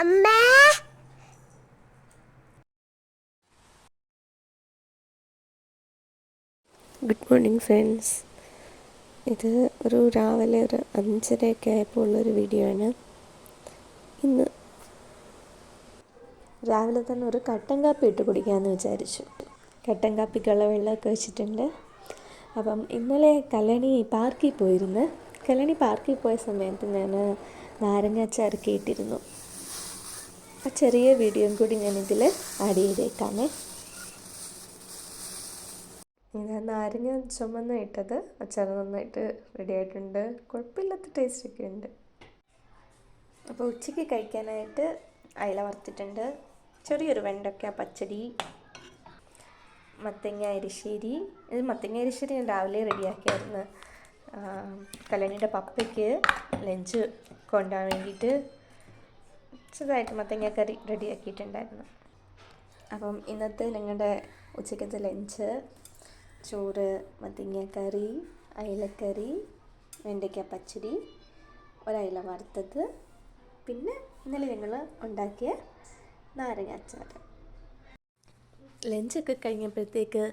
അമ്മ good morning friends. ഇത് രാവിലെ 5:30 ആയപ്പോൾ ഉള്ളൊരു വീഡിയോ ആണ്. ഇന്ന് രാവിലെ തന്നെ ഒരു കട്ടൻ കാപ്പി ഇട്ട് കുടിക്കാമെന്ന് വിചാരിച്ചു. കട്ടൻ കാപ്പിക്കുള്ള വെള്ളമൊക്കെ വെച്ചിട്ടുണ്ട്. അപ്പം ഇന്നലെ കല്യാണി പാർക്കിൽ പോയിരുന്നു. കല്യാണി പാർക്കിൽ പോയ സമയത്ത് ഞാൻ നാരങ്ങാച്ചാറ് ഇട്ടിരുന്നു. ആ ചെറിയ വീഡിയോയും കൂടി ഞാനിതിൽ ആഡ് ചെയ്തേക്കാമേ. ഞാൻ നാരങ്ങ ചുമന്ന് ഇട്ടത് അച്ചാർ നന്നായിട്ട് റെഡി ആയിട്ടുണ്ട്. കുഴപ്പമില്ലാത്ത ടേസ്റ്റൊക്കെ ഉണ്ട്. അപ്പോൾ ഉച്ചയ്ക്ക് കഴിക്കാനായിട്ട് അയില വറുത്തിട്ടുണ്ട്. ചെറിയൊരു വെണ്ടയ്ക്ക പച്ചടി, മത്തങ്ങ അരിശ്ശേരി. ഇത് മത്തങ്ങ അരിശ്ശേരി ഞാൻ രാവിലെ റെഡിയാക്കിയായിരുന്നു. കല്യാണിയുടെ പപ്പയ്ക്ക് ലഞ്ച് കൊണ്ടുപോകാൻ വേണ്ടിയിട്ട് ചെറുതായിട്ട് മത്തങ്ങ കറി റെഡിയാക്കിയിട്ടുണ്ടായിരുന്നു. അപ്പം ഇന്നത്തെ ഞങ്ങളുടെ ഉച്ചക്കത്തെ ലഞ്ച് ചോറ്, മത്തങ്ങ കറി, അയിലക്കറി, വെണ്ടയ്ക്ക പച്ചടി, ഒരയില വറുത്തത്, പിന്നെ ഇന്നലെ ഞങ്ങൾ ഉണ്ടാക്കിയ നാരങ്ങ അച്ചാർ. ലഞ്ചൊക്കെ കഴിഞ്ഞപ്പോഴത്തേക്ക്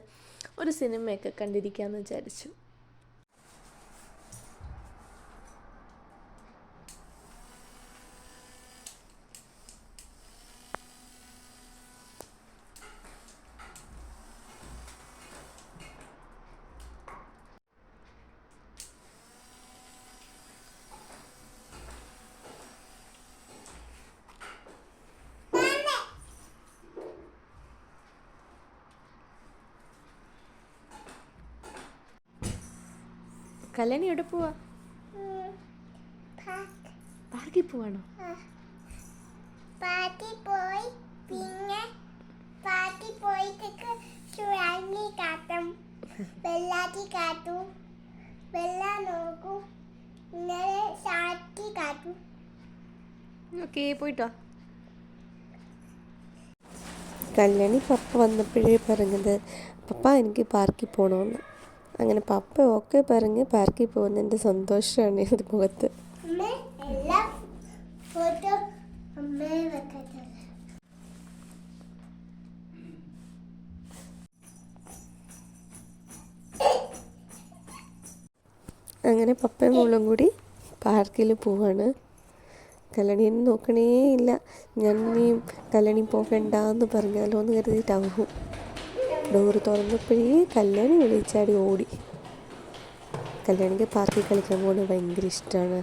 ഒരു സിനിമയൊക്കെ കണ്ടിരിക്കാമെന്ന് വിചാരിച്ചു. കല്യാണി എവിടെ പോവാ? പാർക്കിൽ പോവാണോ? പാർട്ടി പോയി പിന്നെ പാർട്ടി പോയിട്ടൊക്കെ ചുഴങ്ങി കാട്ടും, വെള്ളാട്ടി കാട്ടും, വെള്ളം നോക്കും, ഇന്നലെ ചാറ്റി കാട്ടും. ഓക്കെ, പോയിട്ടോ. കല്യാണി പപ്പ വന്നപ്പോഴേ പറഞ്ഞത് പപ്പ എനിക്ക് പാർക്കിൽ പോകണമെന്ന്. അങ്ങനെ പപ്പ ഒക്കെ പറഞ്ഞ് പാർക്കിൽ പോകുന്നതിൻ്റെ സന്തോഷമാണ് ഇത് മുഖത്ത്. അങ്ങനെ പപ്പയും മോളും കൂടി പാർക്കിൽ പോവാണ്. കല്യാണിയെ നോക്കണേ ഇല്ല. ഞാൻ ഇനിയും കല്യാണി പോകണ്ടെന്ന് പറഞ്ഞാലോ എന്ന് കരുതിയിട്ടാവും. ഡോറ് തുറന്നപ്പോഴേ കല്യാണി വിളിച്ചാടി ഓടി. കല്യാണിക്ക് പാർക്കിൽ കളിക്കാൻ പോകുന്നത് ഭയങ്കര ഇഷ്ടമാണ്.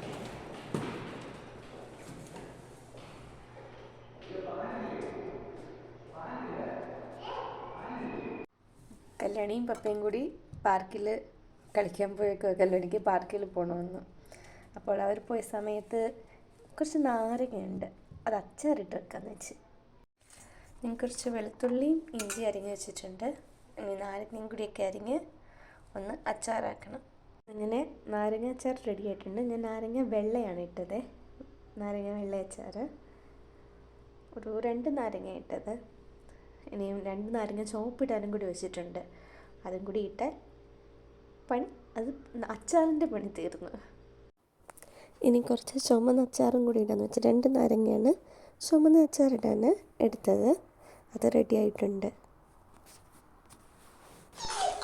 കല്യാണിയും പപ്പയും കൂടി പാർക്കിൽ കളിക്കാൻ പോയേക്കോ. കല്യാണിക്ക് പാർക്കിൽ പോകണമെന്ന്. അപ്പോൾ അവർ പോയ സമയത്ത് കുറച്ച് നാരങ്ങയുണ്ട്, അത് അച്ചാറിട്ട് വെക്കാമെന്ന് വെച്ച്. ഞാൻ കുറച്ച് വെളുത്തുള്ളിയും ഇഞ്ചി അരിഞ്ഞ് വെച്ചിട്ടുണ്ട്. ഇനി നാരങ്ങയും കൂടിയൊക്കെ അരിഞ്ഞ് ഒന്ന് അച്ചാറാക്കണം. അങ്ങനെ നാരങ്ങ അച്ചാർ റെഡി ആയിട്ടുണ്ട്. ഞാൻ നാരങ്ങ വെള്ളയാണ് ഇട്ടത്. നാരങ്ങ വെള്ള അച്ചാർ ഒരു 2 നാരങ്ങ ഇട്ടത്. ഇനിയും 2 നാരങ്ങ ചുവപ്പിടാനും കൂടി വെച്ചിട്ടുണ്ട്. അതും കൂടി ഇട്ടാൽ അച്ചാറിൻ്റെ പണി തീർന്നു. ഇനി കുറച്ച് ചുമന്ന അച്ചാറും കൂടി ഇടാന്ന് വെച്ച് 2 നാരങ്ങയാണ് ചുമന്ന അച്ചാറിടാൻ എടുത്തത്. അത് റെഡി ആയിട്ടുണ്ട്.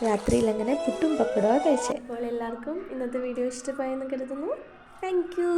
രാത്രിയിൽ അങ്ങനെ പുട്ടും പപ്പടവും കഴിച്ചത്. അപ്പോൾ എല്ലാവർക്കും ഇന്നത്തെ വീഡിയോ ഇഷ്ടമായെന്ന് കരുതുന്നു. Thank you.